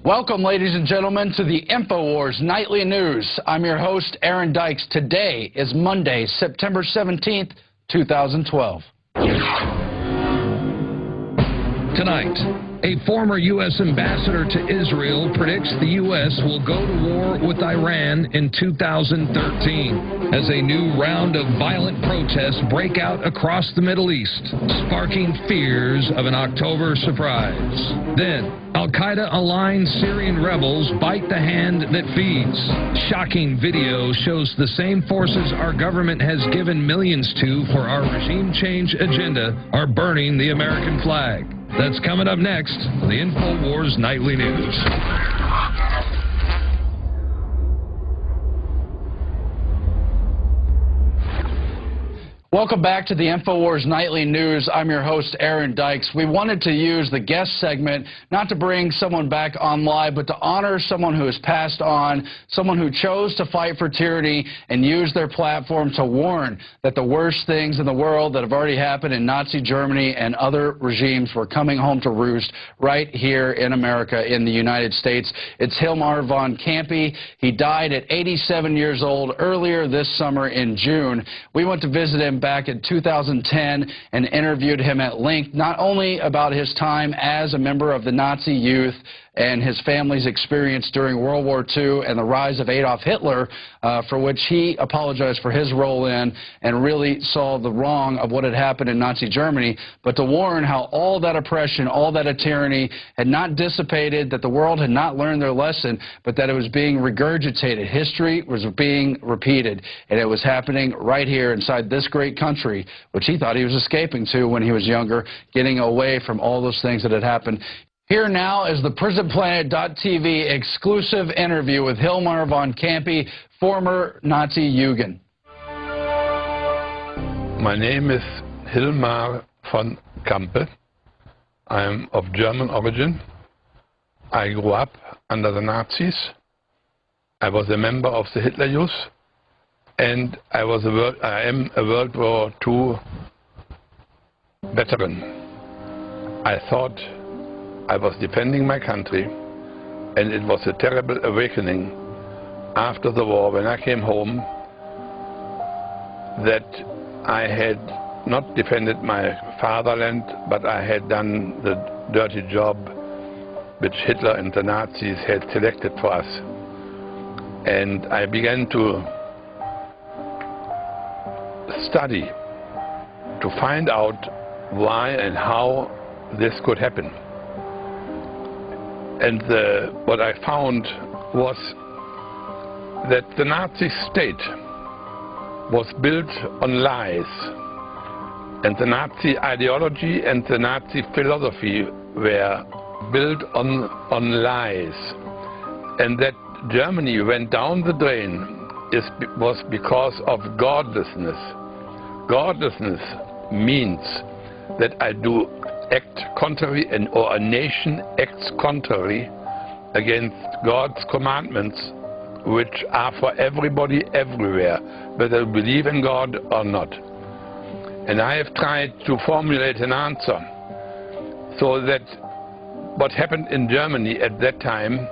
Welcome, ladies and gentlemen, to the InfoWars Nightly News. I'm your host, Aaron Dykes. Today is Monday, September 17th, 2012. Tonight, a former U.S. ambassador to Israel predicts the U.S. will go to war with Iran in 2013 as a new round of violent protests break out across the Middle East, sparking fears of an October surprise. Then, Al-Qaeda-aligned Syrian rebels bite the hand that feeds. Shocking video shows the same forces our government has given millions to for our regime change agenda are burning the American flag. That's coming up next on the InfoWars Nightly News. Welcome back to the InfoWars Nightly News. I'm your host, Aaron Dykes. We wanted to use the guest segment not to bring someone back on live, but to honor someone who has passed on, someone who chose to fight for tyranny and use their platform to warn that the worst things in the world that have already happened in Nazi Germany and other regimes were coming home to roost right here in America, in the United States. It's Hilmar von Campe. He died at 87 years old earlier this summer in June. We went to visit him back in 2010 and interviewed him at length, not only about his time as a member of the Nazi youth and his family's experience during World War II and the rise of Adolf Hitler, for which he apologized for his role in and really saw the wrong of what had happened in Nazi Germany, but to warn how all that oppression, all that tyranny had not dissipated, that the world had not learned their lesson, but that it was being regurgitated. History was being repeated, and it was happening right here inside this great country, which he thought he was escaping to when he was younger, getting away from all those things that had happened. Here now is the PrisonPlanet.tv exclusive interview with Hilmar von Campe, former Nazi Jugend. My name is Hilmar von Campe. I am of German origin. I grew up under the Nazis. I was a member of the Hitler Youth, and I am a World War II veteran. I thought I was defending my country, and it was a terrible awakening after the war when I came home that I had not defended my fatherland, but I had done the dirty job which Hitler and the Nazis had selected for us. And I began to study to find out why and how this could happen. And what I found was that the Nazi state was built on lies, and the Nazi ideology and the Nazi philosophy were built on lies, and that Germany went down the drain was because of godlessness. Godlessness means that I do act contrary, or a nation acts contrary against God's commandments, which are for everybody everywhere, whether you believe in God or not. And I have tried to formulate an answer so that what happened in Germany at that time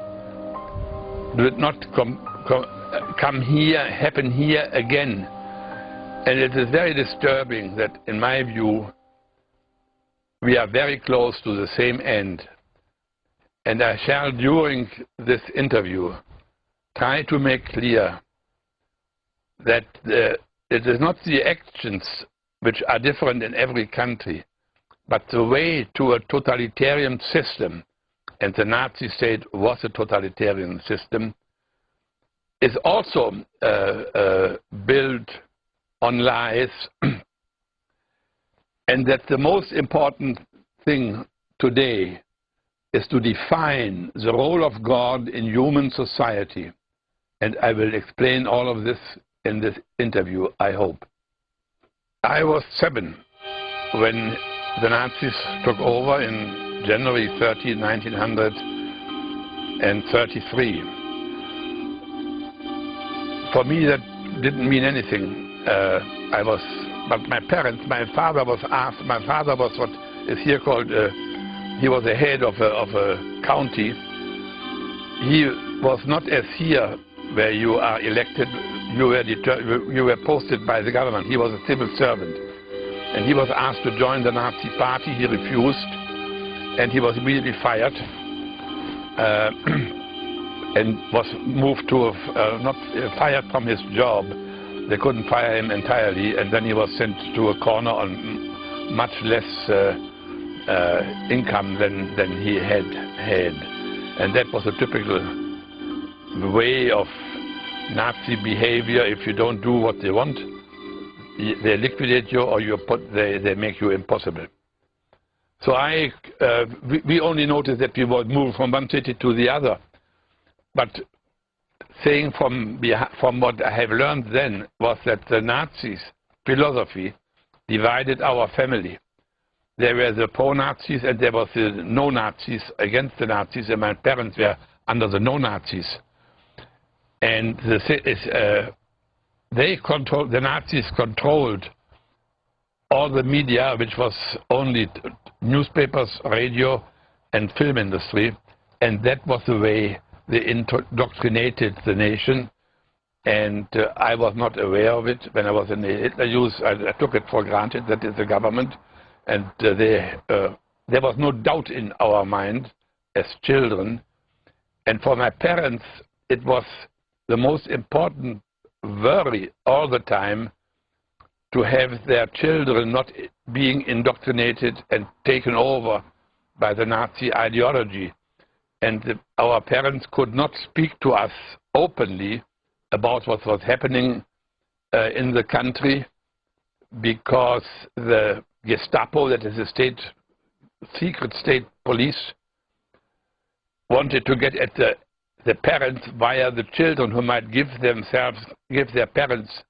did not happen here again. And it is very disturbing that, in my view, we are very close to the same end. And I shall, during this interview, try to make clear that it is not the actions which are different in every country, but the way to a totalitarian system, and the Nazi state was a totalitarian system, is also built on lies. And that the most important thing today is to define the role of God in human society. And I will explain all of this in this interview, I hope. I was 7 when the Nazis took over in January 30, 1933. For me, that didn't mean anything. But my parents, my father was what is here called, he was the head of a county, he was not as here, where you are elected, you were posted by the government. He was a civil servant. And he was asked to join the Nazi party. He refused, and he was immediately fired and was moved to, not fired from his job. They couldn't fire him entirely, and then he was sent to a corner on much less income than he had. And that was a typical way of Nazi behavior. If you don't do what they want, they liquidate you, or they make you impossible. So we only noticed that we would move from one city to the other. But saying from what I have learned then was that the Nazis' philosophy divided our family. There were the pro-Nazis and there was the no-Nazis against the Nazis, and my parents were under the no-Nazis. And the Nazis controlled all the media, which was only newspapers, radio, and film industry, and that was the way they indoctrinated the nation. And I was not aware of it. When I was in the Hitler Youth, I took it for granted that it's the government, and there was no doubt in our mind as children. And for my parents, it was the most important worry all the time to have their children not being indoctrinated and taken over by the Nazi ideology. And our parents could not speak to us openly about what was happening in the country, because the Gestapo, that is the secret state police, wanted to get at the parents via the children, who might give their parents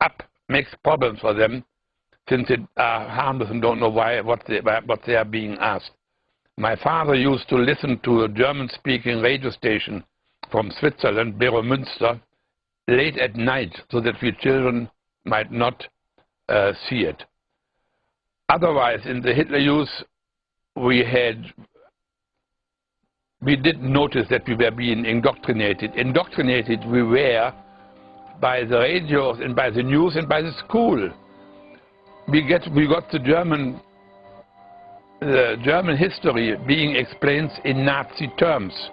up, makes problems for them, since it are harmless and don't know what they are being asked. My father used to listen to a German-speaking radio station from Switzerland, Beromünster, late at night, so that we children might not see it. Otherwise, in the Hitler Youth, we didn't notice that we were being indoctrinated. Indoctrinated we were by the radios and by the news and by the school. We got the German history being explained in Nazi terms.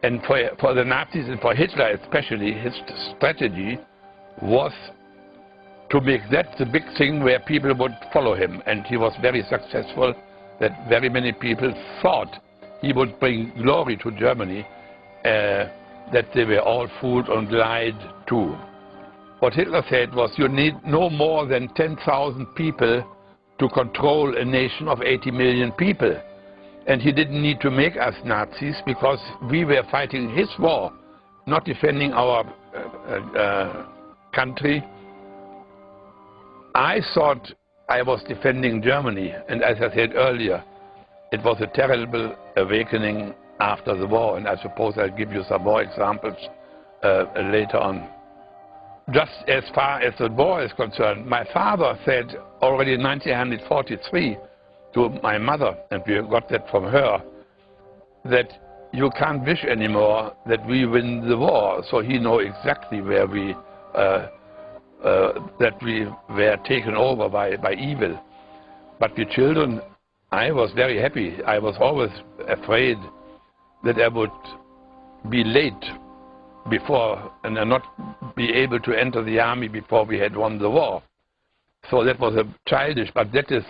And for the Nazis and for Hitler especially, his strategy was to make that the big thing where people would follow him. And he was very successful, that very many people thought he would bring glory to Germany, that they were all fooled and lied to. What Hitler said was, you need no more than 10,000 people to control a nation of 80 million people. And he didn't need to make us Nazis, because we were fighting his war, not defending our country. I thought I was defending Germany, and as I said earlier, it was a terrible awakening after the war, and I suppose I'll give you some more examples later on. Just as far as the war is concerned, my father said already in 1943 to my mother, and we got that from her, that you can't wish anymore that we win the war. So he knew exactly where that we were taken over by evil. But the children, I was very happy. I was always afraid that I would be late before and not be able to enter the army before we had won the war. So that was childish, but that is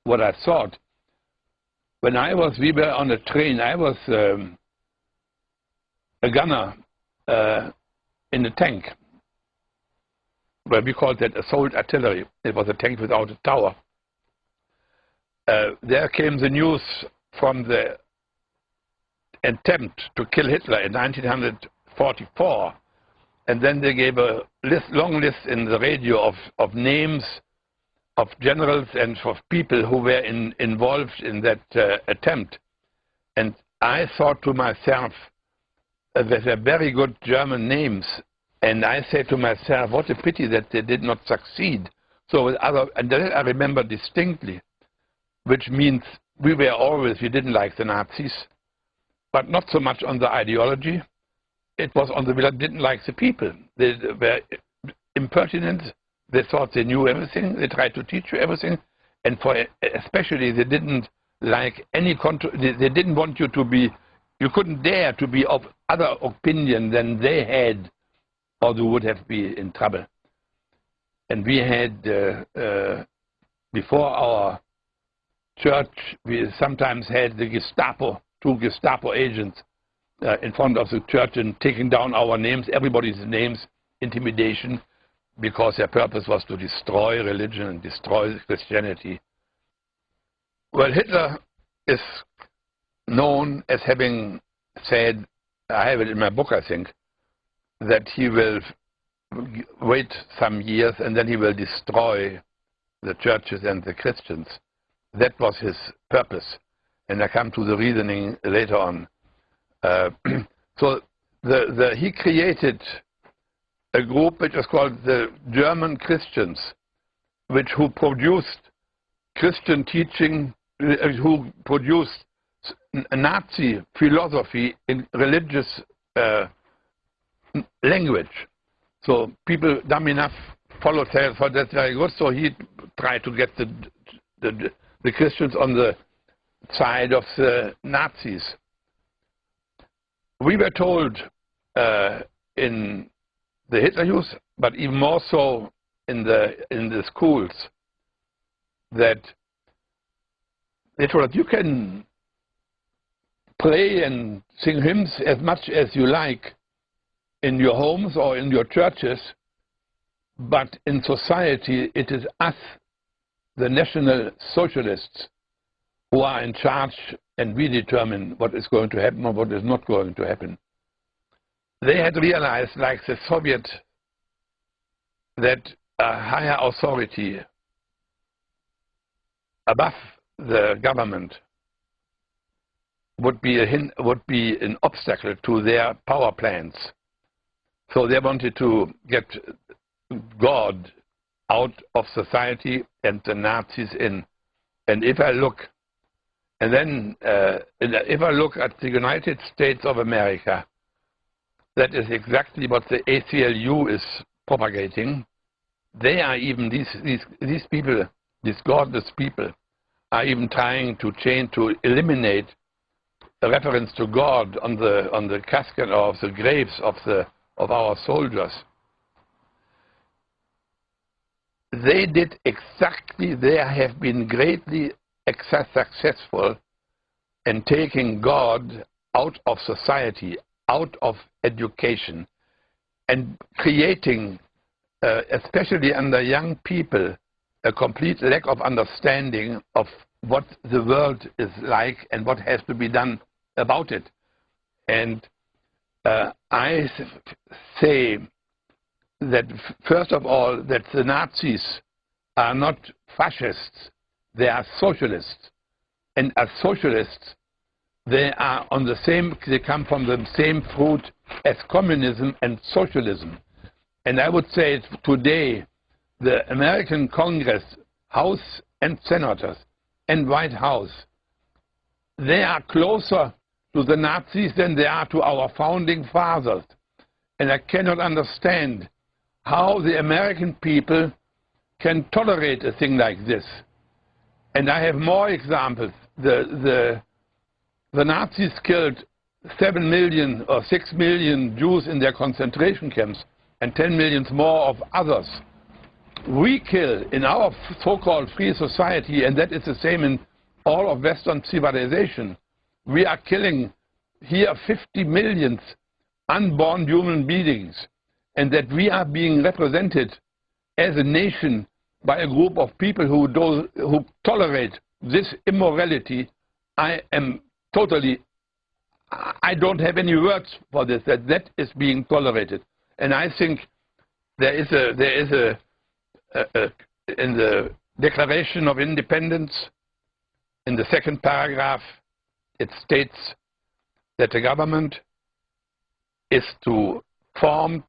what I thought. When we were on a train, I was a gunner in a tank, where we called that assault artillery. It was a tank without a tower. There came the news from the attempt to kill Hitler in 1944, and then they gave a long list in the radio of names of generals and of people who were involved in that attempt. And I thought to myself, they were very good German names, and I said to myself, what a pity that they did not succeed. So and that I remember distinctly, which means we didn't like the Nazis, but not so much on the ideology. It was on the village didn't like the people. They were impertinent. They thought they knew everything. They tried to teach you everything. And especially they didn't like any they didn't want you to be, you couldn't dare to be of other opinion than they had, or you would have been in trouble. And we had, before our church, we sometimes had the Gestapo, 2 Gestapo agents in front of the church and taking down our names, everybody's names, intimidation, because their purpose was to destroy religion and destroy Christianity. Well, Hitler is known as having said, I have it in my book, I think, that he will wait some years and then he will destroy the churches and the Christians. That was his purpose. And I come to the reasoning later on. So he created a group which is called the German Christians, who produced Christian teaching, who produced Nazi philosophy in religious language. So people, dumb enough, followed him, thought that's very good, so he tried to get the Christians on the side of the Nazis. We were told in the Hitler Youth, but even more so in the schools, that they told us, you can play and sing hymns as much as you like in your homes or in your churches, but in society it is us, the National Socialists, who are in charge, and we determine what is going to happen or what is not going to happen. They had realized, like the Soviet, that a higher authority above the government would be an obstacle to their power plans. So they wanted to get God out of society and the Nazis in. And if I look, and then if I look at the United States of America, that is exactly what the ACLU is propagating. They are even, these people, these godless people, are even trying to eliminate a reference to God on the casket or of the graves of our soldiers. They did exactly, they have been greatly successful in taking God out of society, out of education, and creating, especially under young people, a complete lack of understanding of what the world is like and what has to be done about it. And I say that, first of all, that the Nazis are not fascists, they are socialists. And as socialists, they are on the same, they come from the same fruit as communism and socialism. And I would say today, the American Congress, House and Senators, and White House, they are closer to the Nazis than they are to our founding fathers. And I cannot understand how the American people can tolerate a thing like this. And I have more examples. The Nazis killed 7 million or 6 million Jews in their concentration camps and 10 million more of others. We kill in our so-called free society, and that is the same in all of Western civilization. We are killing here 50 million unborn human beings, and that we are being represented as a nation by a group of people who tolerate this immorality. I don't have any words for this, that is being tolerated. And I think there is in the Declaration of Independence, in the second paragraph, it states that the government is formed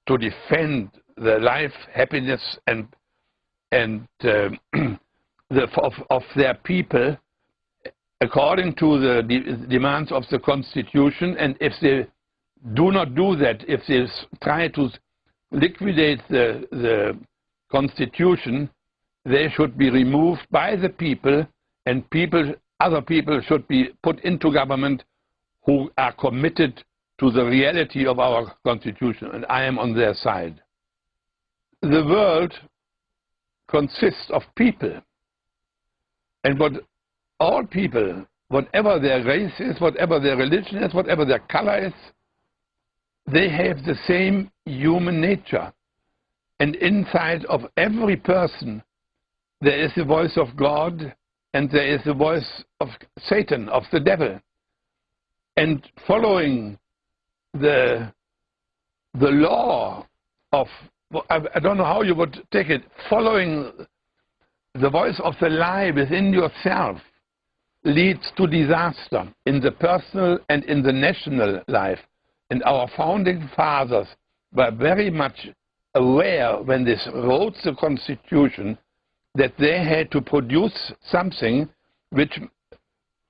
to defend the life, happiness, and of their people according to the demands of the Constitution, and if they do not do that, if they try to liquidate the Constitution, they should be removed by the people, and other people should be put into government who are committed to the reality of our Constitution, and I am on their side. The world consists of people, and all people, whatever their race is, whatever their religion is, whatever their color is, they have the same human nature. And inside of every person, there is the voice of God, and there is the voice of Satan, of the devil. And following the law of, I don't know how you would take it, following the voice of the lie within yourself leads to disaster in the personal and in the national life. And our founding fathers were very much aware when they wrote the Constitution that they had to produce something which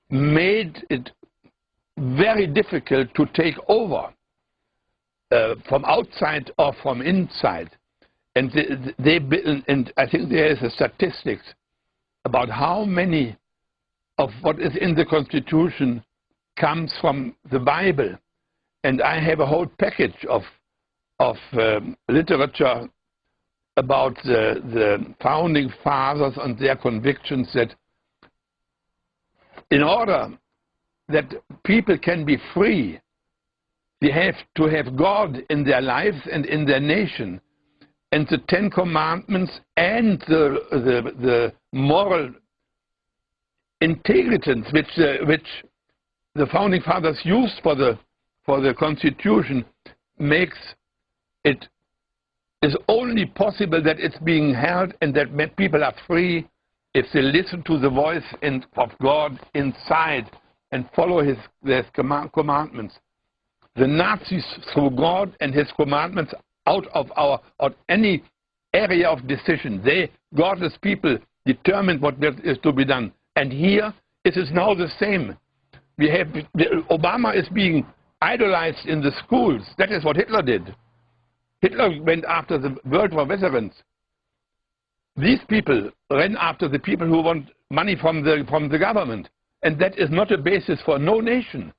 made it very difficult to take over from outside or from inside. And and I think there is a statistics about how many of what is in the Constitution comes from the Bible. And I have a whole package of literature about the founding fathers and their convictions that in order that people can be free, they have to have God in their lives and in their nation. And the Ten Commandments and the moral integritance which the founding fathers used for the Constitution makes it is only possible that it's being held and that people are free if they listen to the voice of God inside and follow his commandments. The Nazis threw God and his commandments out of any area of decision. Godless people determined what is to be done. And here it is now the same. Obama is being idolized in the schools. That is what Hitler did. Hitler went after the World War veterans. These people ran after the people who want money from the government. And that is not a basis for no nation.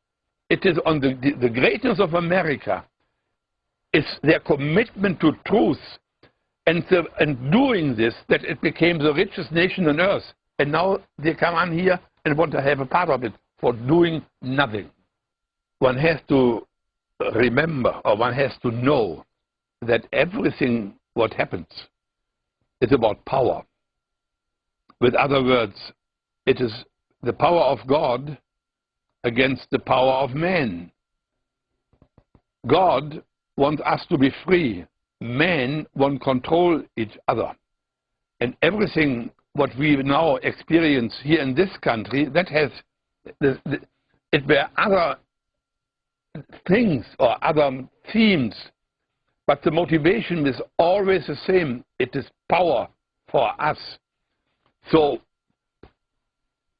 It is on the greatness of America. It's their commitment to truth and doing this that it became the richest nation on earth. And now they come on here and want to have a part of it for doing nothing. One has to remember, or one has to know, that everything what happens is about power. With other words, it is the power of God against the power of man. God wants us to be free. Man wants to control each other. And everything what we now experience here in this country, that has, it were other things or other themes, but the motivation is always the same. It is power for us. So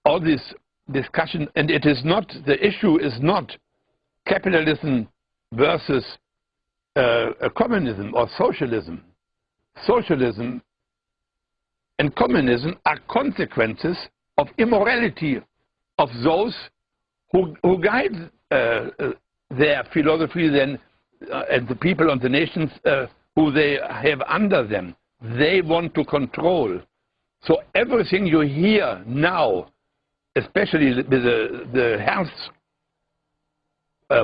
all this discussion, and it is not, the issue is not capitalism versus communism or socialism. Socialism and communism are consequences of immorality of those who guide their philosophy then, and the people and the nations who they have under them. They want to control. So everything you hear now, especially with the health,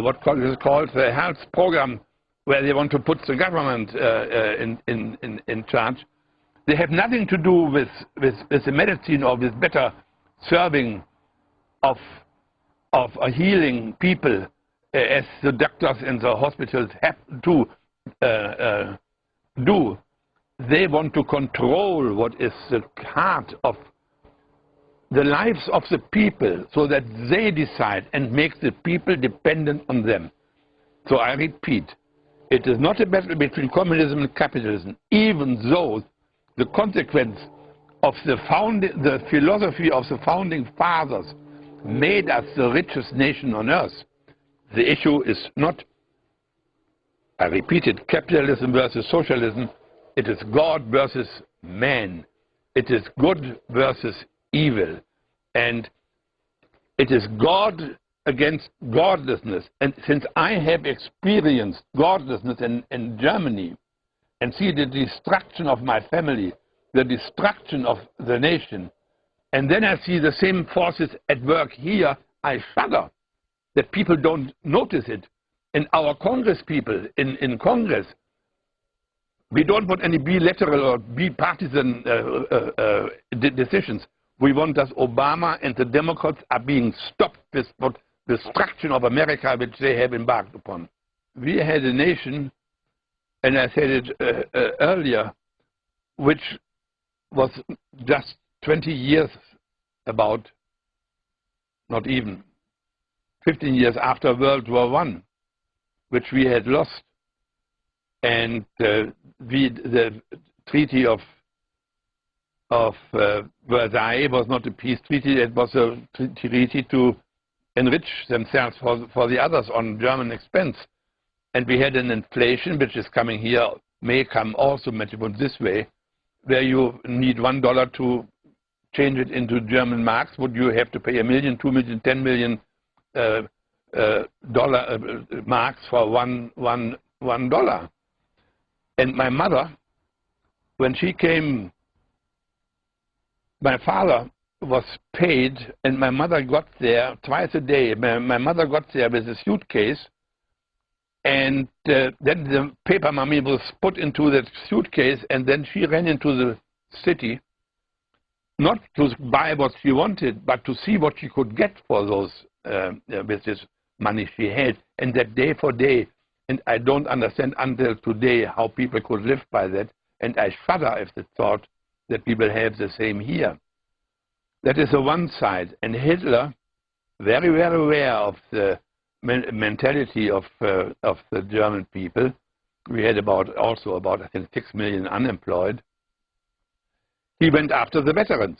what is called the health program, where they want to put the government in charge, they have nothing to do with the medicine or with better serving of healing people, as the doctors in the hospitals have to do. They want to control what is the heart of the lives of the people, so that they decide and make the people dependent on them. So I repeat, it is not a battle between communism and capitalism, even though the consequence of the philosophy of the founding fathers made us the richest nation on earth. The issue is not, I repeat it, capitalism versus socialism. It is God versus man. It is good versus evil. And it is God against godlessness. And since I have experienced godlessness in Germany and see the destruction of my family, the destruction of the nation, and then I see the same forces at work here, I shudder that people don't notice it. And our Congress people in Congress, we don't want any bilateral or bipartisan decisions. We want that Obama and the Democrats are being stopped with what destruction of America which they have embarked upon. We had a nation, and I said it earlier, which was just 20 years about, not even, 15 years after World War I, which we had lost. And the Treaty of Versailles was not a peace treaty, it was a treaty to enrich themselves for the others on German expense. And we had an inflation which is coming here, may come also measured this way, where you need $1 to change it into German marks. Would you have to pay $1 million, $2 million, $10 million marks for $1? And my mother, when she came, my father was paid, and my mother got there twice a day. My mother got there with a suitcase, and then the paper money was put into that suitcase, and then she ran into the city, not to buy what she wanted, but to see what she could get for those with this money she had, and that day for day. And I don't understand until today how people could live by that, and I shudder at the thought that we will have the same here. That is the one side. And Hitler, very, very aware of the mentality of the German people. We had also about, I think, 6 million unemployed. He went after the veterans.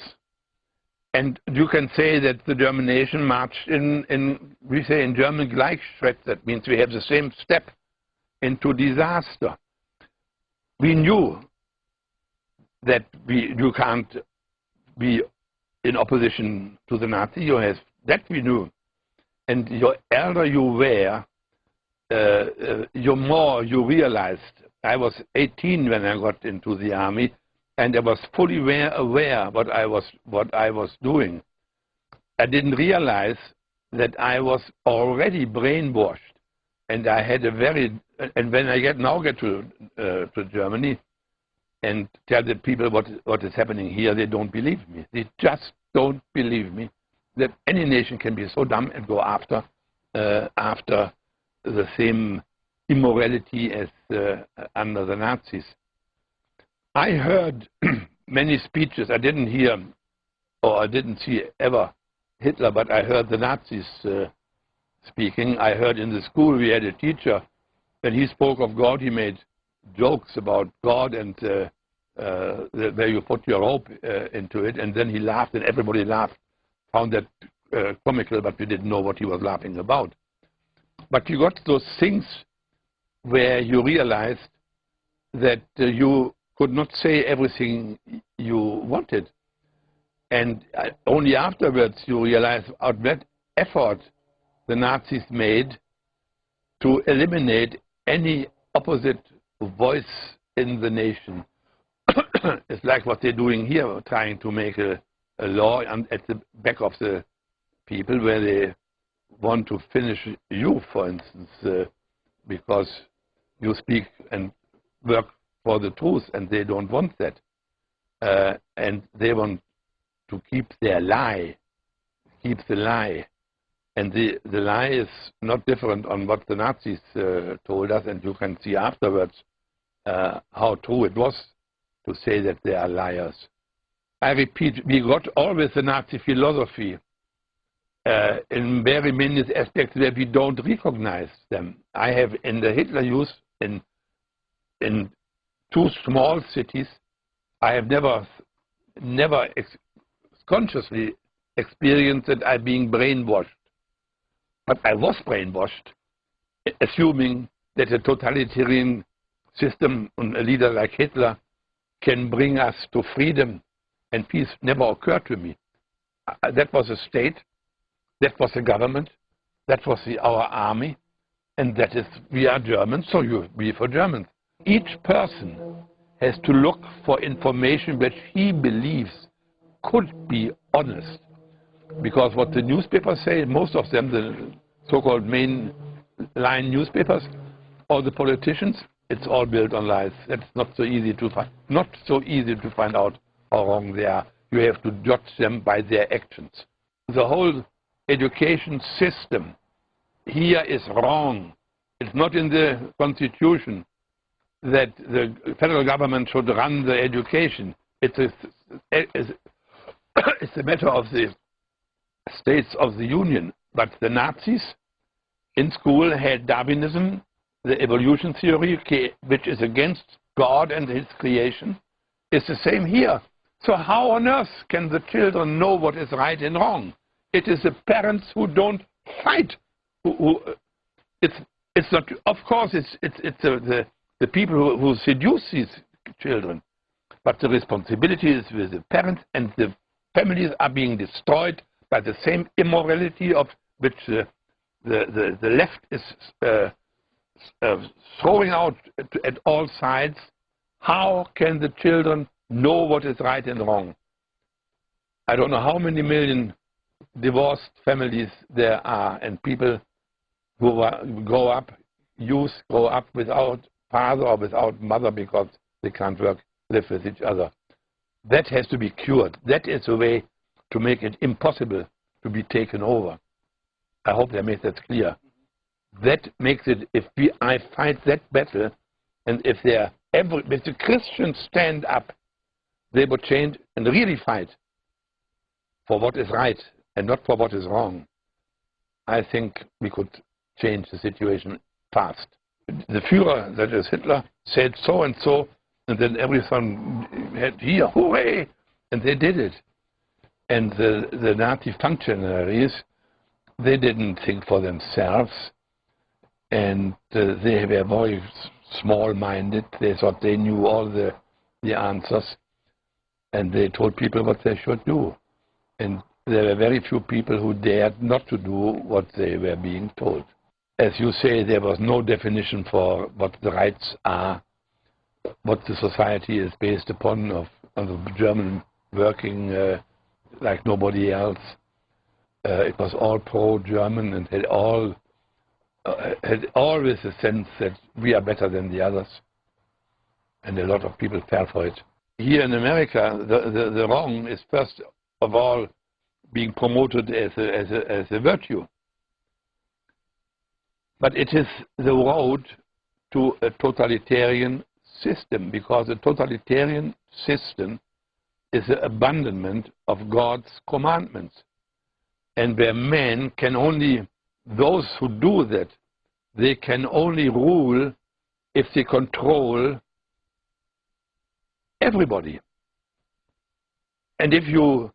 And you can say that the German nation marched we say in German, Gleichschritt. That means we have the same step into disaster. We knew that you can't be in opposition to the Nazi. That we knew. And the elder you were, the more you realized. I was 18 when I got into the army, and I was fully aware what I was doing. I didn't realize that I was already brainwashed, and I had and when I now get to Germany and tell the people what is happening here, they don't believe me. They just don't believe me that any nation can be so dumb and go after the same immorality as under the Nazis. I heard many speeches. I didn't hear, or I didn't see ever Hitler, but I heard the Nazis speaking. I heard in the school we had a teacher, when he spoke of God, he made jokes about God and where you put your hope into it, and then he laughed, and everybody laughed, found that comical, but we didn't know what he was laughing about. But you got those things where you realized that you could not say everything you wanted. And only afterwards you realize what effort the Nazis made to eliminate any opposite voice in the nation. It's like what they're doing here, trying to make a law at the back of the people where they want to finish you, for instance, because you speak and work for the truth, and they don't want that. And they want to keep their lie, keep the lie. And the lie is not different on what the Nazis told us, and you can see afterwards how true it was to say that they are liars. I repeat, we got always the Nazi philosophy in very many aspects where we don't recognize them. I have in the Hitler Youth in 2 small cities, I have never consciously experience that I'm being brainwashed. But I was brainwashed, assuming that a totalitarian system and a leader like Hitler can bring us to freedom and peace. Never occurred to me. That was a state, that was a government, that was our army, and that is, we are Germans, so we for Germans. Each person has to look for information which he believes could be honest. Because what the newspapers say, most of them, the so-called mainline newspapers, or the politicians, it's all built on lies. That's not so easy to find out how wrong they are. You have to judge them by their actions. The whole education system here is wrong. It's not in the Constitution that the federal government should run the education. It's a matter of the states of the Union. But the Nazis in school had Darwinism, the evolution theory, which is against God and his creation. It's the same here. So how on earth can the children know what is right and wrong? It is the parents who don't fight. It's not. Of course, it's the people who seduce these children, but the responsibility is with the parents, and the families are being destroyed by the same immorality of which the left is throwing out at all sides. How can the children know what is right and wrong? I don't know how many million divorced families there are, and people who grow up without father or without mother because they can't live with each other. That has to be cured. That is a way to make it impossible to be taken over. I hope I made that clear. That makes it, I fight that battle, and if the Christians stand up, they would change and really fight for what is right and not for what is wrong. I think we could change the situation fast. The Führer, that is Hitler, said so and so, and then everyone had here, hooray, and they did it. And the Nazi functionaries, they didn't think for themselves, and they were very small-minded. They thought they knew all the answers, and they told people what they should do. And there were very few people who dared not to do what they were being told. As you say, there was no definition for what the rights are, what the society is based upon, of the German working like nobody else. It was all pro-German and had always a sense that we are better than the others. And a lot of people fell for it. Here in America, the wrong is first of all being promoted as a virtue. But it is the road to a totalitarian system, because a totalitarian system is the abandonment of God's commandments. And where men can only, those who do that, they can only rule if they control everybody. And if you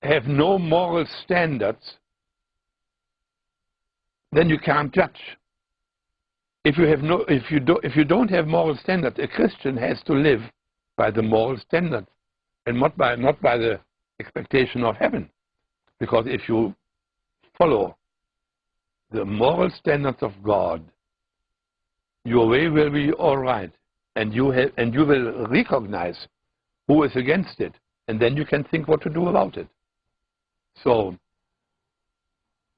have no moral standards, then you can't judge. If you don't have moral standards, a Christian has to live by the moral standards and not by the expectation of heaven. Because if you follow the moral standards of God, your way will be all right, and you will recognize who is against it, and then you can think what to do about it. So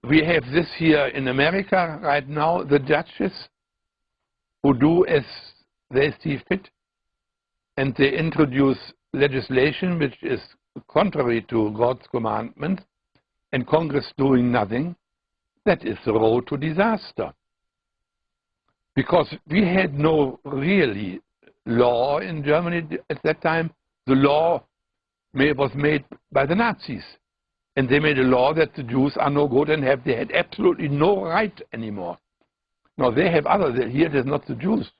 we have this here in America right now, the judges who do as they see fit, and they introduce legislation which is contrary to God's commandment, and Congress doing nothing. That is the road to disaster. Because we had no really law in Germany at that time. The law was made by the Nazis. And they made a law that the Jews are no good and they had absolutely no right anymore. Now they have others. Here it is not the Jews,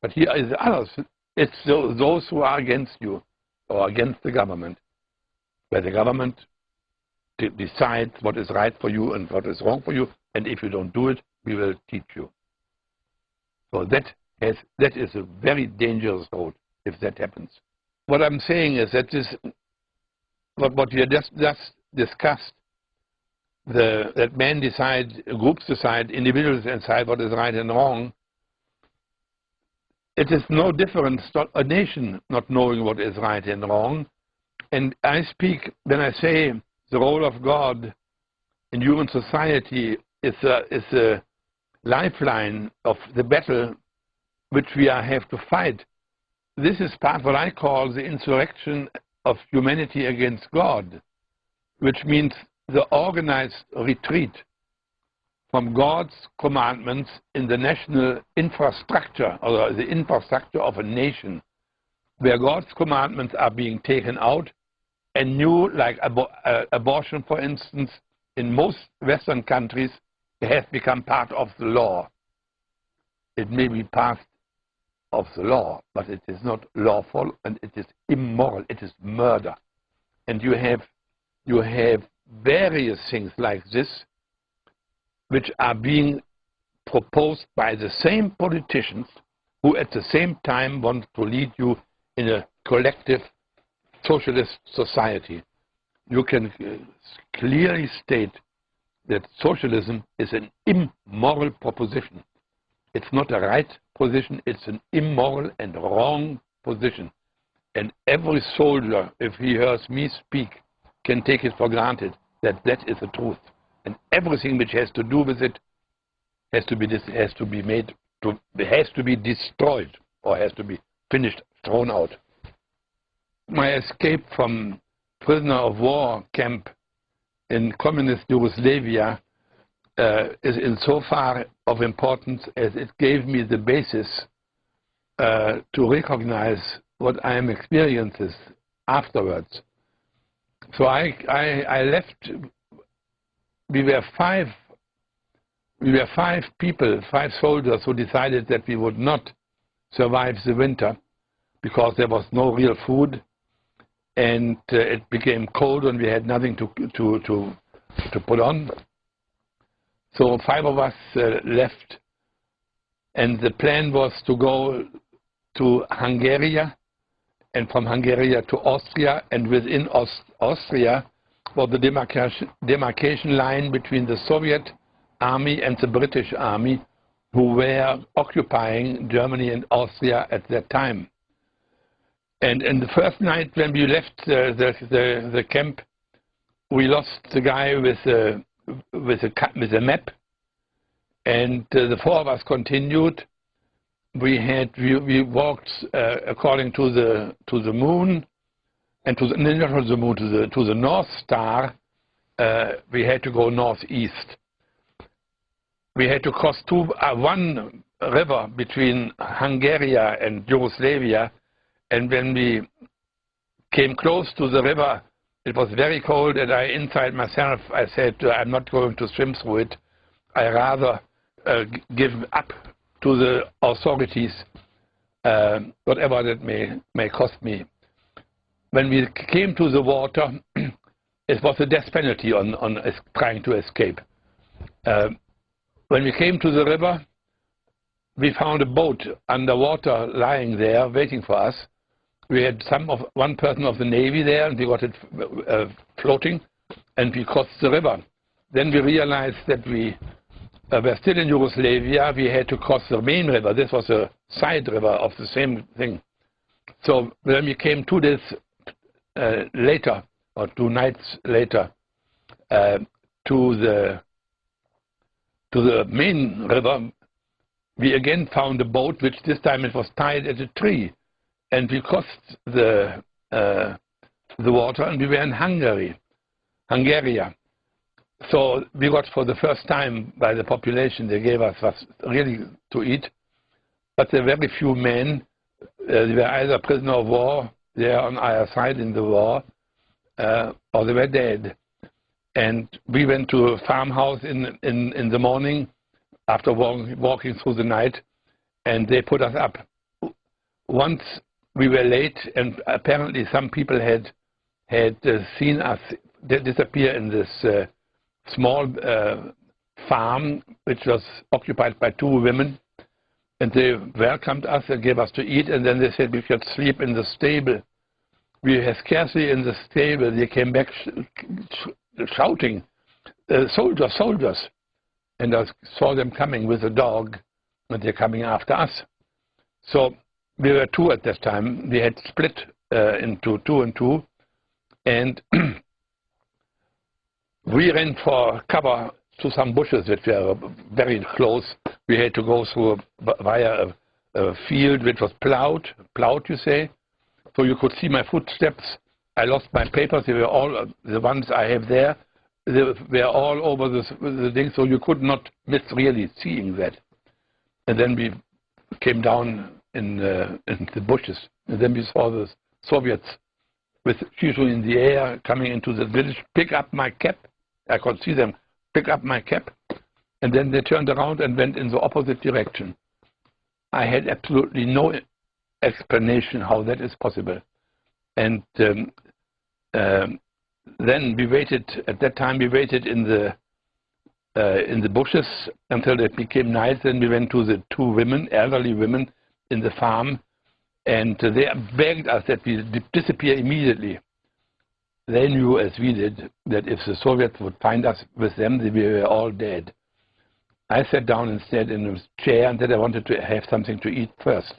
but here is the others. It's those who are against you or against the government. Where the government decides what is right for you and what is wrong for you, and if you don't do it, we will teach you. So that is a very dangerous road if that happens. What I'm saying is that what we have just discussed, that men decide, groups decide, individuals decide what is right and wrong, it is no different, not a nation not knowing what is right and wrong. And I speak, when I say the role of God in human society is a lifeline of the battle which we have to fight. This is part of what I call the insurrection of humanity against God, which means the organized retreat from God's commandments in the national infrastructure, or the infrastructure of a nation, where God's commandments are being taken out, and new, like abortion, for instance, in most Western countries, it has become part of the law. It may be part of the law, but it is not lawful, and it is immoral. It is murder. And you have various things like this, which are being proposed by the same politicians who at the same time want to lead you in a collective socialist society. You can clearly state that socialism is an immoral proposition. It's not a right position, it's an immoral and wrong position. And every soldier, if he hears me speak, can take it for granted that that is the truth. And everything which has to do with it has to be destroyed, or has to be finished, thrown out. My escape from prisoner of war camp in communist Yugoslavia is in so far of importance as it gave me the basis to recognize what I am experiencing afterwards. So I left. We were five people, 5 soldiers, who decided that we would not survive the winter because there was no real food, and it became cold and we had nothing to put on. So 5 of us left, and the plan was to go to Hungary, and from Hungary to Austria, and within Austria was the demarcation line between the Soviet army and the British army, who were occupying Germany and Austria at that time. And the first night when we left the camp, we lost the guy with a map, and the 4 of us continued. We walked according to the moon, and to the North Star. We had to go northeast. We had to cross one river between Hungary and Yugoslavia, and when we came close to the river, it was very cold, and inside myself I said, I'm not going to swim through it. I rather give up to the authorities, whatever that may cost me. When we came to the water, it was a death penalty on trying to escape. When we came to the river, we found a boat underwater lying there waiting for us. We had one person of the Navy there, and we got it floating, and we crossed the river. Then we realized that we were still in Yugoslavia. We had to cross the main river. This was a side river of the same thing. So when we came 2 days later, or 2 nights later, to the main river, we again found a boat, which this time it was tied at a tree, and we crossed the water, and we were in Hungary. So we got, for the first time by the population, they gave us really to eat, but there were very few men. They were either prisoner of war there on either side in the war, or they were dead. And we went to a farmhouse in the morning after walking through the night, and they put us up. Once we were late, and apparently some people had seen us disappear in this small farm, which was occupied by 2 women. And they welcomed us and gave us to eat, and then they said we could sleep in the stable. We were scarcely in the stable. They came back shouting, soldiers, soldiers. And I saw them coming with a dog, and they're coming after us. So we were 2 at that time. We had split into 2 and 2. And we ran for cover to some bushes that were very close. We had to go through via a field which was plowed, you say. So you could see my footsteps. I lost my papers. They were all the ones I have there. They were all over the thing, so you could not miss really seeing that. And then we came down in the bushes, and then we saw the Soviets with Touchy in the air coming into the village, pick up my cap. I could see them pick up my cap, and then they turned around and went in the opposite direction. I had absolutely no explanation how that is possible. And then we waited. At that time, we waited in the bushes until it became night. Then we went to the 2 women, elderly women, in the farm, and they begged us that we disappear immediately. They knew, as we did, that if the Soviets would find us with them, we were all dead. I sat down instead in a chair and said I wanted to have something to eat first.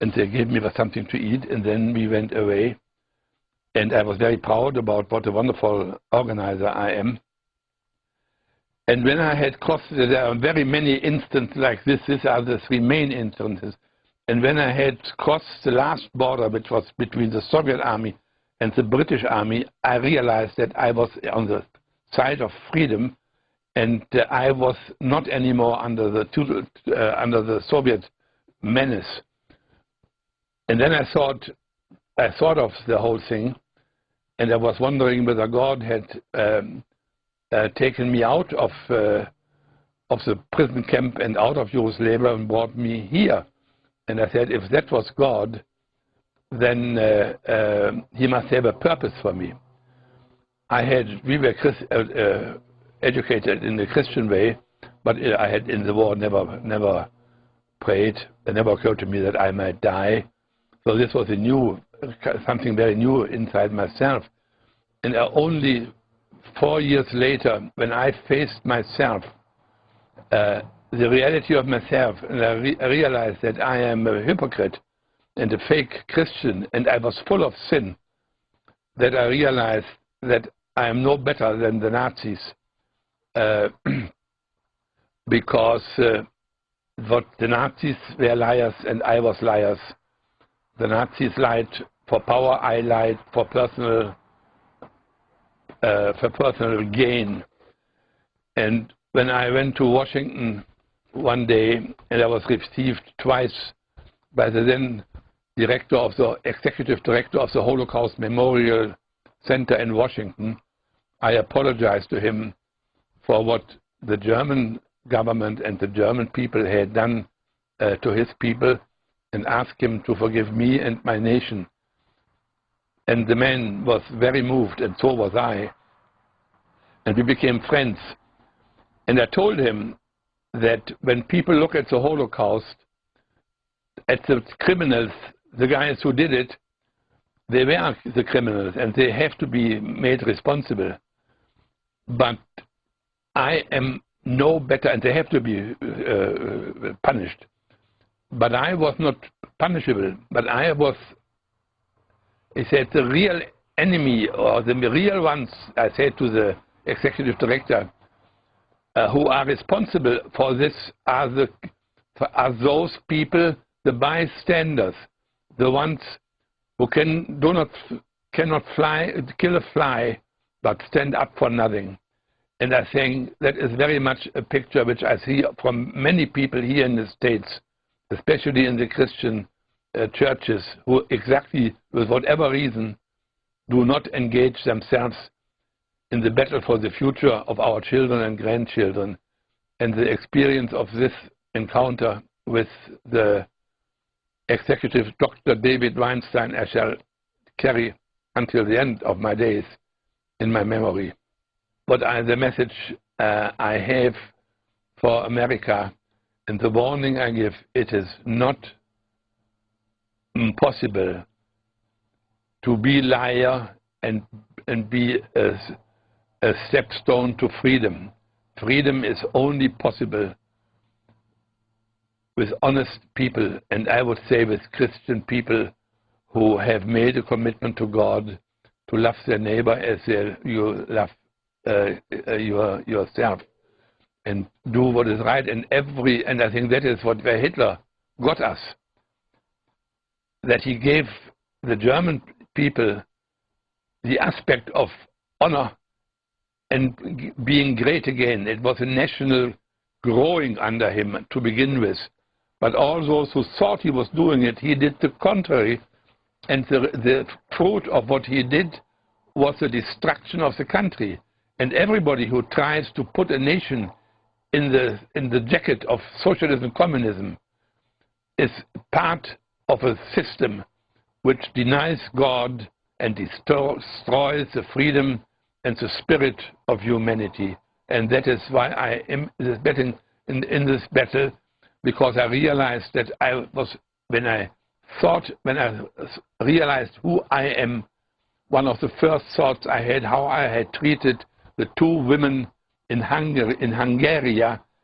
And they gave me something to eat, and then we went away. And I was very proud about what a wonderful organizer I am. And when I had crossed, there are very many instances like this. These are the 3 main instances. And when I had crossed the last border, which was between the Soviet army and the British army, I realized that I was on the side of freedom, and I was not anymore under the Soviet menace. And then I thought of the whole thing, and I was wondering whether God had taken me out of the prison camp and out of Yugoslavia and brought me here. And I said, if that was God, then he must have a purpose for me. We were educated in the Christian way, but I had in the war never prayed. It never occurred to me that I might die. So this was something very new inside myself. And only 4 years later, when I faced myself, the reality of myself, and I realized that I am a hypocrite and a fake Christian, and I was full of sin, that I realized that I am no better than the Nazis, because what the Nazis were liars and I was liars. The Nazis lied for power, I lied for personal gain. And when I went to Washington one day, and I was received twice by the then executive director of the Holocaust Memorial Center in Washington, I apologized to him for what the German government and the German people had done to his people, and asked him to forgive me and my nation. And the man was very moved, and so was I. And we became friends. And I told him that when people look at the Holocaust, at the criminals, the guys who did it, they were the criminals, and they have to be made responsible. But I am no better, and they have to be punished. But I was not punishable, but I was, he said, the real enemy, or the real ones, I said to the executive director, who are responsible for this are those people, the bystanders, the ones who cannot kill a fly, but stand up for nothing. And I think that is very much a picture which I see from many people here in the States, especially in the Christian churches, who exactly, with whatever reason, do not engage themselves in the battle for the future of our children and grandchildren. And the experience of this encounter with the executive Dr. David Weinstein I shall carry until the end of my days. in my memory. But the message I have for America and the warning I give, it is not possible to be liar and be a stepstone to freedom. Freedom is only possible with honest people, and I would say with Christian people who have made a commitment to God to love their neighbor as you love yourself, and do what is right. And I think that is where Hitler got us, that he gave the German people the aspect of honor and being great again. It was a national growing under him to begin with. But all those who thought he was doing it, he did the contrary. And the fruit of what he did was the destruction of the country. And everybody who tries to put a nation in the jacket of socialism and communism is part of a system which denies God and destroys the freedom and the spirit of humanity. And that is why I am in this battle, because I realized that when I realized who I am, one of the first thoughts I had, how I had treated the two women in Hungary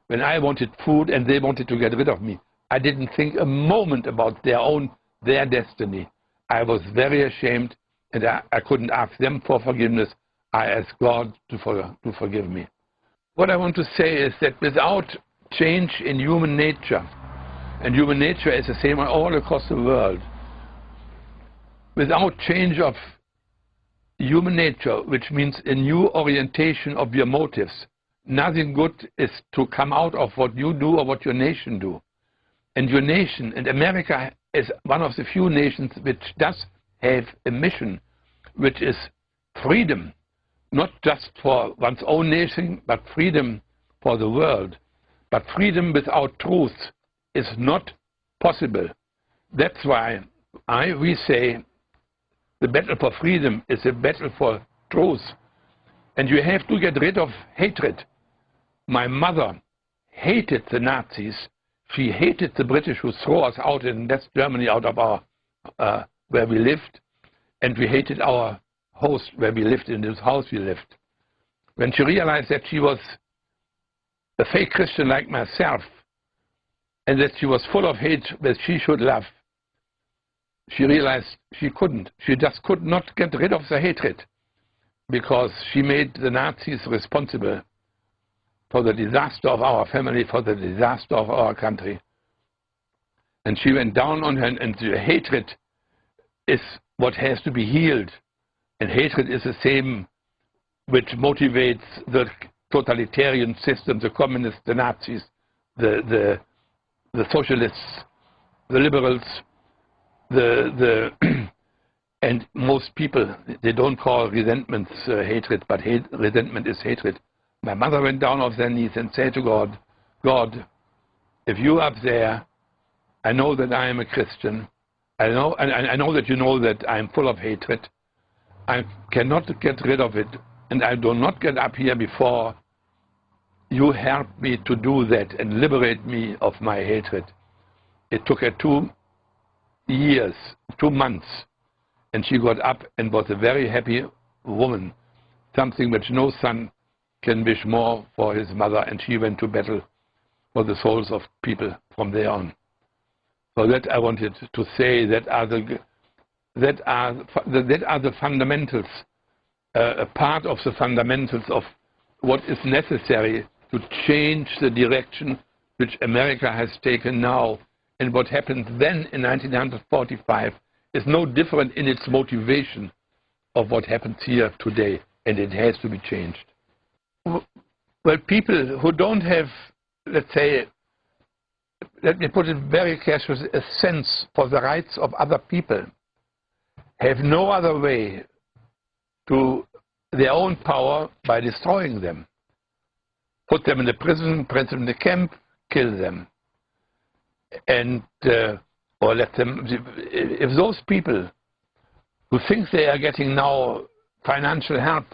when I wanted food and they wanted to get rid of me. I didn't think a moment about their destiny. I was very ashamed, and I couldn't ask them for forgiveness. I asked God to forgive me. What I want to say is that without change in human nature, and human nature is the same all across the world, without change of human nature, which means a new orientation of your motives, nothing good is to come out of what you do or what your nation do. And your nation, and America is one of the few nations which does have a mission, which is freedom, not just for one's own nation, but freedom for the world. But freedom without truth is not possible. That's why we say the battle for freedom is a battle for truth. And you have to get rid of hatred. My mother hated the Nazis. She hated the British who threw us out in West Germany, out of our where we lived. And we hated our host where we lived, in this house we lived. When she realized that she was a fake Christian like myself, and that she was full of hate that she should love, she realized she couldn't. She just could not get rid of the hatred, because she made the Nazis responsible for the disaster of our family, for the disaster of our country. And she went down on her, and the hatred is what has to be healed. And hatred is the same which motivates the totalitarian system, the communists, the Nazis, the socialists, the liberals, and most people, they don't call resentments hatred, but resentment is hatred. My mother went down off their knees and said to God, God, if you up there, I know that I am a Christian. I know that you know that I am full of hatred. I cannot get rid of it, and I do not get up here before you help me to do that and liberate me of my hatred. It took her 2 years, 2 months, and she got up and was a very happy woman, something which no son can wish more for his mother, and she went to battle for the souls of people from there on. So that I wanted to say, that are the fundamentals, a part of the fundamentals of what is necessary to change the direction which America has taken now. And what happened then in 1945 is no different in its motivation of what happens here today, and it has to be changed. Well, people who don't have, let's say, let me put it very carefully, a sense for the rights of other people, have no other way to their own power by destroying them. Put them in the prison, put them in the camp, kill them. And, or let them, if those people who think they are getting now financial help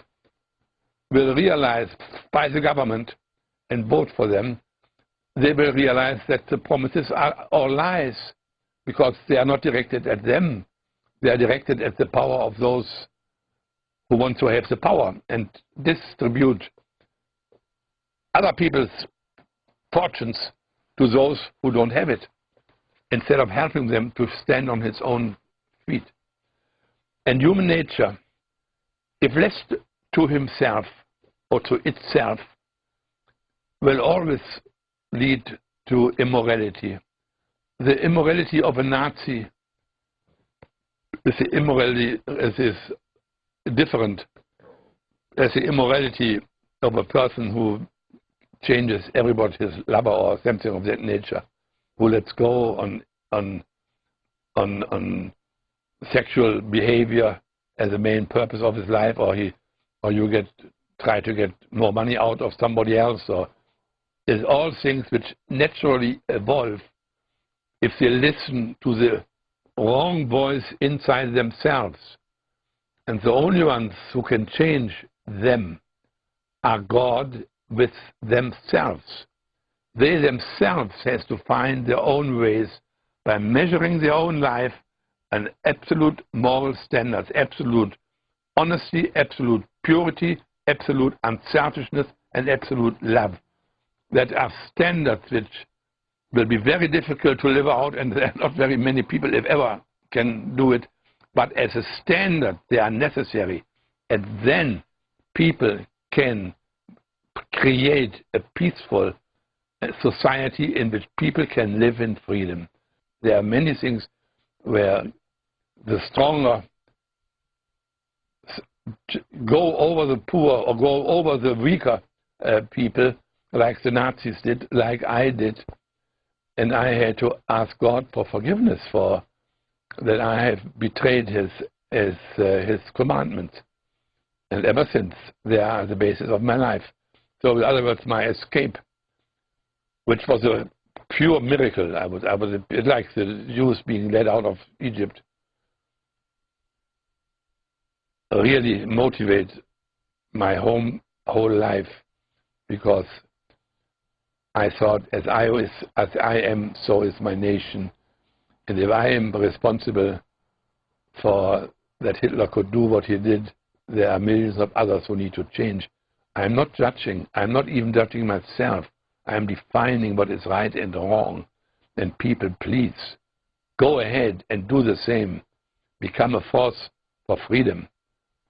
will realize by the government and vote for them, they will realize that the promises are all lies, because they are not directed at them. They are directed at the power of those who want to have the power and distribute other people's fortunes to those who don't have it, instead of helping them to stand on its own feet. And human nature, if left to himself or to itself, will always lead to immorality. The immorality of a Nazi is the immorality is different as the immorality of a person who changes everybody's lover or something of that nature, who lets go on sexual behavior as the main purpose of his life, or you try to get more money out of somebody else, or is all things which naturally evolve if they listen to the wrong voice inside themselves. And the only ones who can change them are God with themselves. They themselves has to find their own ways by measuring their own life and absolute moral standards, absolute honesty, absolute purity, absolute unselfishness, and absolute love. That are standards which will be very difficult to live out, and there are not very many people, if ever, can do it. But as a standard, they are necessary. And then people can create a peaceful society in which people can live in freedom. There are many things where the stronger go over the poor or go over the weaker people, like the Nazis did, like I did. And I had to ask God for forgiveness for that I have betrayed his commandments. And ever since, they are the basis of my life. So in other words, my escape, which was a pure miracle. I was a bit like the Jews being led out of Egypt, really motivate my whole life, because I thought, as I am, so is my nation. And if I am responsible for that Hitler could do what he did, there are millions of others who need to change. I'm not judging. I'm not even judging myself. I'm defining what is right and wrong. And people, please, go ahead and do the same. Become a force for freedom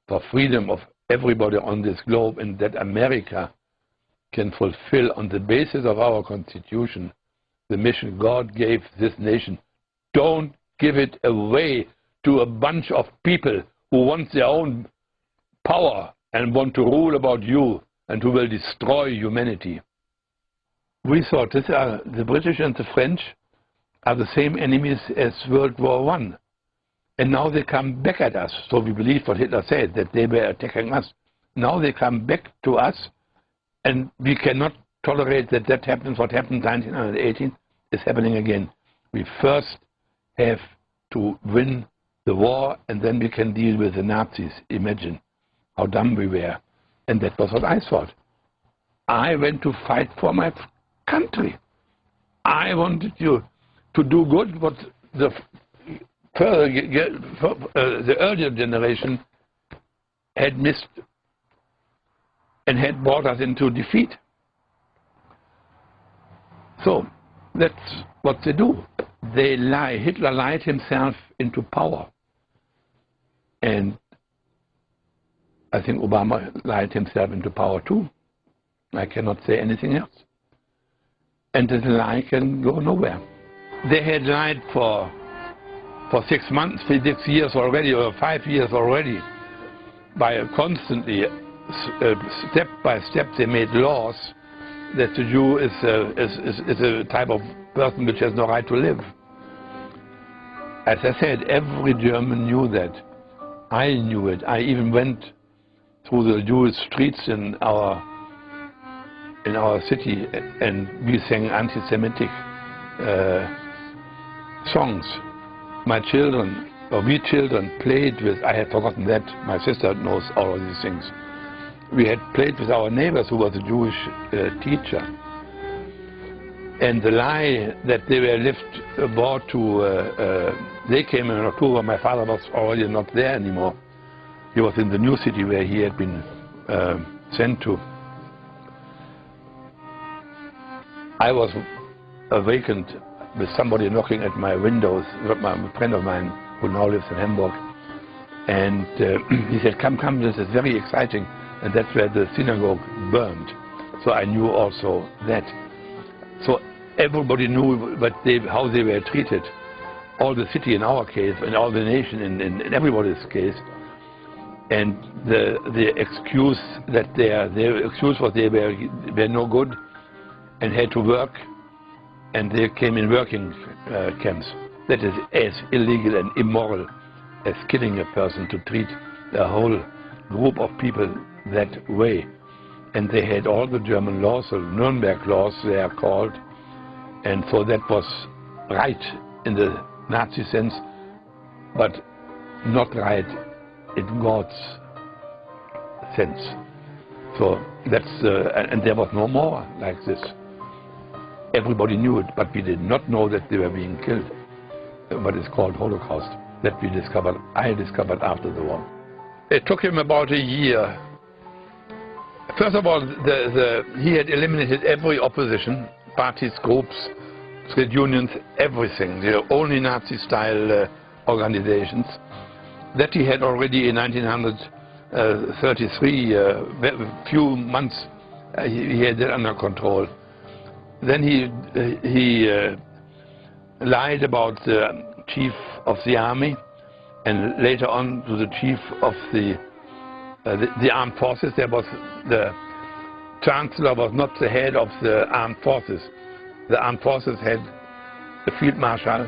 of everybody on this globe, and that America can fulfill, on the basis of our Constitution, the mission God gave this nation. Don't give it away to a bunch of people who want their own power and want to rule about you, and who will destroy humanity. We thought the British and the French are the same enemies as World War I. And now they come back at us. So we believe what Hitler said, that they were attacking us. Now they come back to us, and we cannot tolerate that that happens. What happened in 1918 is happening again. We first have to win the war, and then we can deal with the Nazis. Imagine how dumb we were. And that was what I thought. I went to fight for my country. I wanted you to do good what the earlier generation had missed and had brought us into defeat. So that's what they do. They lie. Hitler lied himself into power. And I think Obama lied himself into power too. I cannot say anything else. And the lie can go nowhere. They had lied for 6 months, 6 years already, or 5 years already, by constantly, step by step, they made laws that the Jew is a type of person which has no right to live. As I said, every German knew that. I knew it. I even went through the Jewish streets in our city, and we sang anti-Semitic songs. My children, or we children, played with, I had forgotten that, my sister knows all of these things. we had played with our neighbors who was a Jewish teacher. And the lie that they were left aboard to, they came in October, my father was already not there anymore. He was in the new city where he had been sent to. I was awakened with somebody knocking at my windows, a friend of mine who now lives in Hamburg. And he said, come, come, this is very exciting. And that's where the synagogue burned. So I knew also that. So everybody knew how they were treated. All the city in our case, and all the nation in everybody's case. And the excuse that their excuse was they were no good and had to work, and they came in working camps. That is as illegal and immoral as killing a person, to treat a whole group of people that way. And they had all the German laws, the Nuremberg laws they are called, and so that was right in the Nazi sense, but not right in God's sense. So that's, and there was no more like this. Everybody knew it, but we did not know that they were being killed. What is called Holocaust, that we discovered, I discovered after the war. It took him about a year. First of all, he had eliminated every opposition, parties, groups, trade unions, everything. They were only Nazi-style organizations. That he had already in 1933, a few months, he had it under control. Then he lied about the chief of the army, and later on to the chief of the armed forces. There was the chancellor was not the head of the armed forces. The armed forces had the field marshal,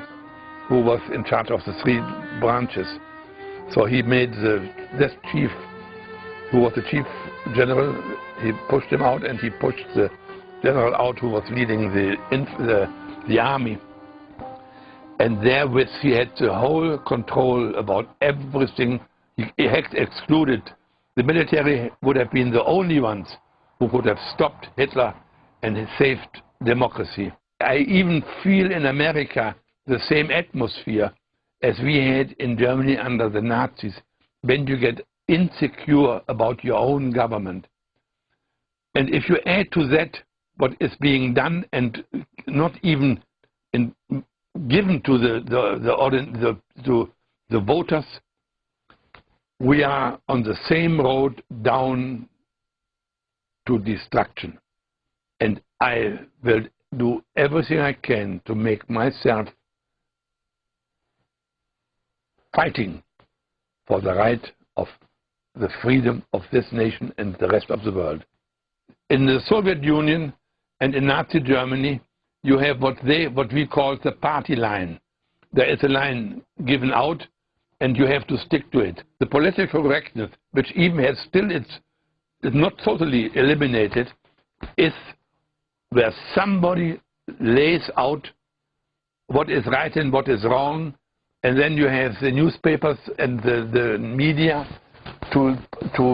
who was in charge of the three branches. So he made this chief, who was the chief general, he pushed him out, and he pushed the general out who was leading the army. And therewith he had the whole control about everything. He had excluded. The military would have been the only ones who could have stopped Hitler and saved democracy. I even feel in America the same atmosphere as we had in Germany under the Nazis, when you get insecure about your own government. And if you add to that what is being done and not even given to the voters, we are on the same road down to destruction. And I will do everything I can to make myself fighting for the right of the freedom of this nation and the rest of the world. In the Soviet Union and in Nazi Germany, you have what we call the party line. There is a line given out, and you have to stick to it. The political correctness, which even has still is not totally eliminated, is where somebody lays out what is right and what is wrong, and then you have the newspapers and the media to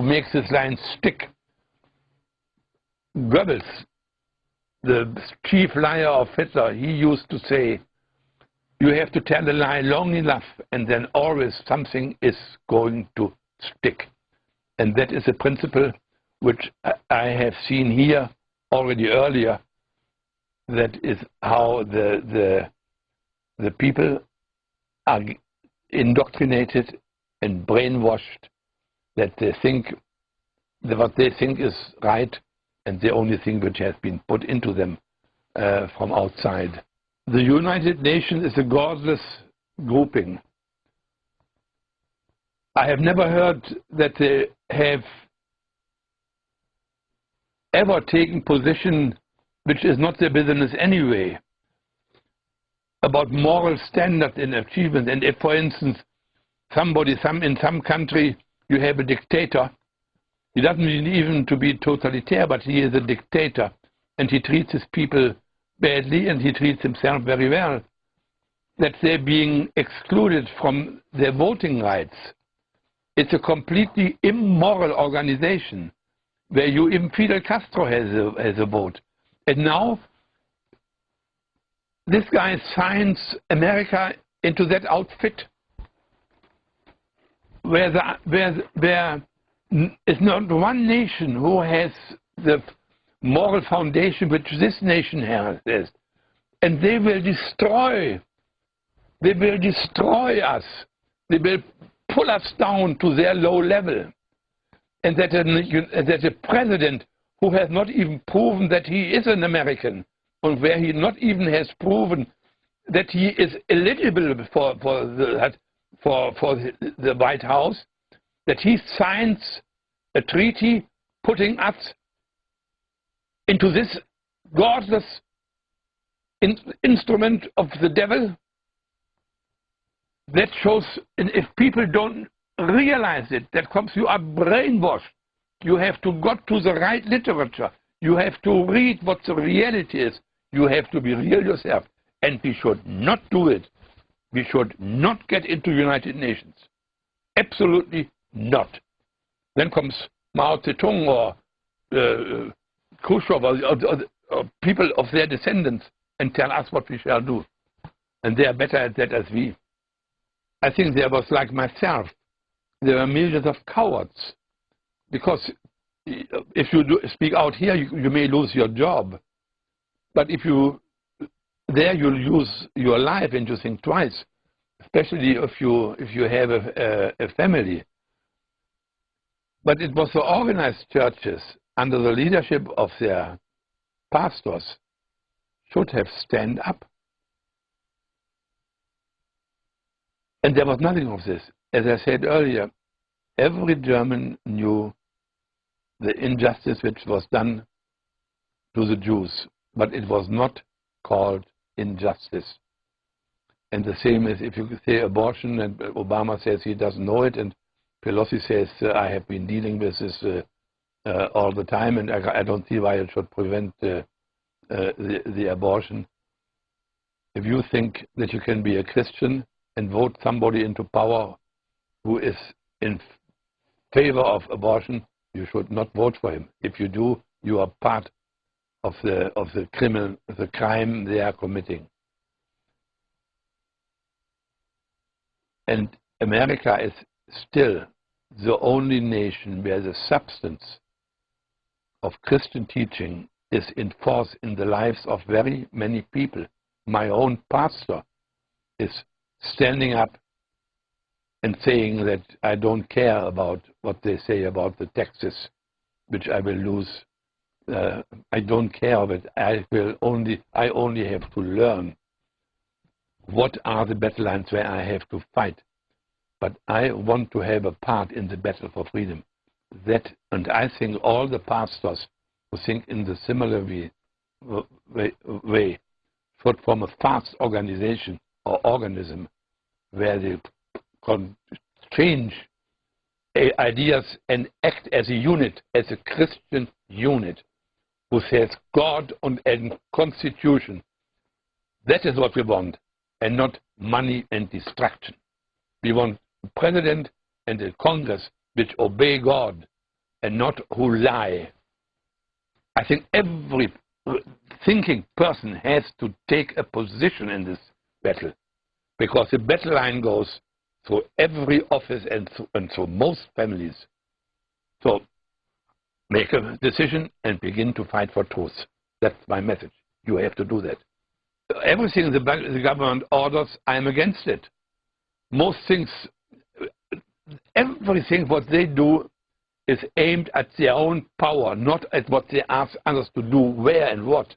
make this line stick. Goebbels, the chief liar of Hitler, he used to say, you have to tell a lie long enough, and then always something is going to stick. And that is a principle which I have seen here already earlier. That is how the people are indoctrinated and brainwashed, that they think that what they think is right, and the only thing which has been put into them from outside. The United Nations is a godless grouping. I have never heard that they have ever taken position which is not their business anyway, about moral standards and achievement. And if, for instance, in some country you have a dictator, he doesn't mean even to be totalitarian, but he is a dictator, and he treats his people badly, and he treats himself very well, that they're being excluded from their voting rights. It's a completely immoral organization. where even Fidel Castro has a vote. And now this guy signs America into that outfit where there is not one nation who has the moral foundation which this nation has. And they will destroy us. They will pull us down to their low level. And that a president who has not even proven that he is an American, and where he not even has proven that he is eligible for the White House, that he signs a treaty putting us into this godless instrument of the devil. That shows, and if people don't realize it, that comes, you are brainwashed. You have to go to the right literature. You have to read what the reality is. You have to be real yourself. And we should not do it. We should not get into United Nations. Absolutely not. Then comes Mao Zedong or Khrushchev or people of their descendants and tell us what we shall do. And they are better at that as we. I think there was, like myself, there are millions of cowards. Because if you speak out here, you may lose your job. But if you'll lose your life, and you think twice, especially if you have a family. But it was the organized churches, under the leadership of their pastors, should have stand up. And there was nothing of this. As I said earlier, every German knew the injustice which was done to the Jews, but it was not called injustice. And the same as if you say abortion, and Obama says he doesn't know it, and Pelosi says, I have been dealing with this all the time, and I don't see why it should prevent the abortion. If you think that you can be a Christian and vote somebody into power who is in favor of abortion, you should not vote for him. If you do, you are part of the crime they are committing. And America is still the only nation where the substance of Christian teaching is enforced in the lives of very many people. My own pastor is standing up and saying that I don't care about what they say about the taxes, which I will lose. I don't care, but I only have to learn what are the battle lines where I have to fight. But I want to have a part in the battle for freedom. And I think all the pastors who think in the similar way should form a fast organization or organism where they can change ideas and act as a unit, as a Christian unit, who says God and Constitution. That is what we want, and not money and destruction. We want a president and a Congress which obey God and not who lie. I think every thinking person has to take a position in this battle, because the battle line goes through every office and through most families. So make a decision and begin to fight for truth. That's my message. You have to do that. Everything the government orders, I am against it. Most things, everything what they do is aimed at their own power, not at what they ask others to do, where and what.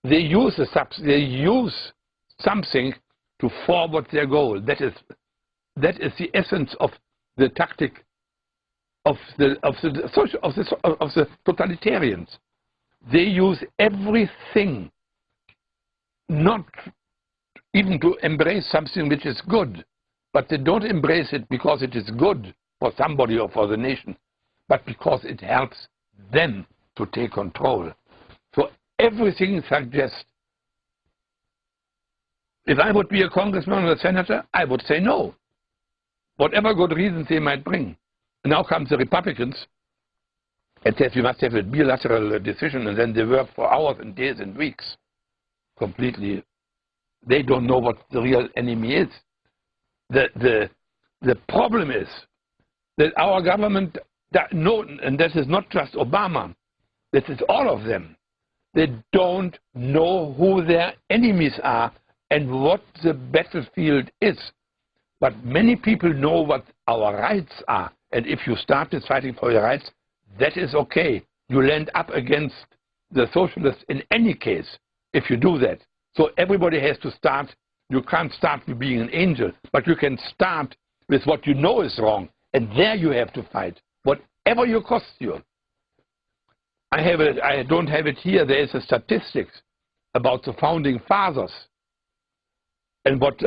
They use something to forward their goal. That is the essence of the tactic of the totalitarians. They use everything not even to embrace something which is good, but they don't embrace it because it is good for somebody or for the nation, but because it helps them to take control. So everything suggests, if I would be a congressman or a senator, I would say no, whatever good reasons they might bring. And now comes the Republicans, and says we must have a bilateral decision, and then they work for hours and days and weeks. Completely, they don't know what the real enemy is. The problem is that our government, and this is not just Obama, this is all of them. They don't know who their enemies are and what the battlefield is. But many people know what our rights are. And if you started fighting for your rights, that is okay. You land up against the socialists in any case if you do that. So everybody has to start. You can't start with being an angel, but you can start with what you know is wrong. And there you have to fight, whatever you cost you. I don't have it here. There is a statistics about the founding fathers and what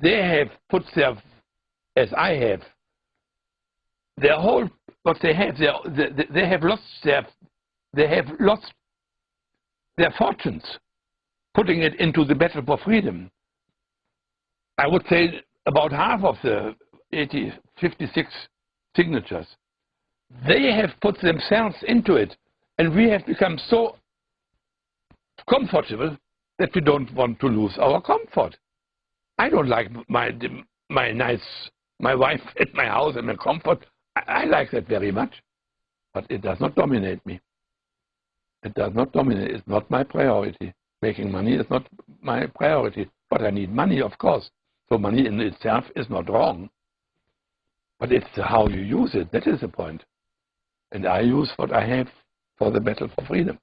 they have put there, as I have. Their whole what they have, they have lost their fortunes, putting it into the battle for freedom. I would say about half of the 56 signatures, they have put themselves into it. And we have become so comfortable that we don't want to lose our comfort. I don't like my wife at my house and my comfort. I like that very much. But it does not dominate me. It does not dominate. It's not my priority. Making money is not my priority. But I need money, of course. So money in itself is not wrong. But it's how you use it. That is the point. And I use what I have for the battle for freedom.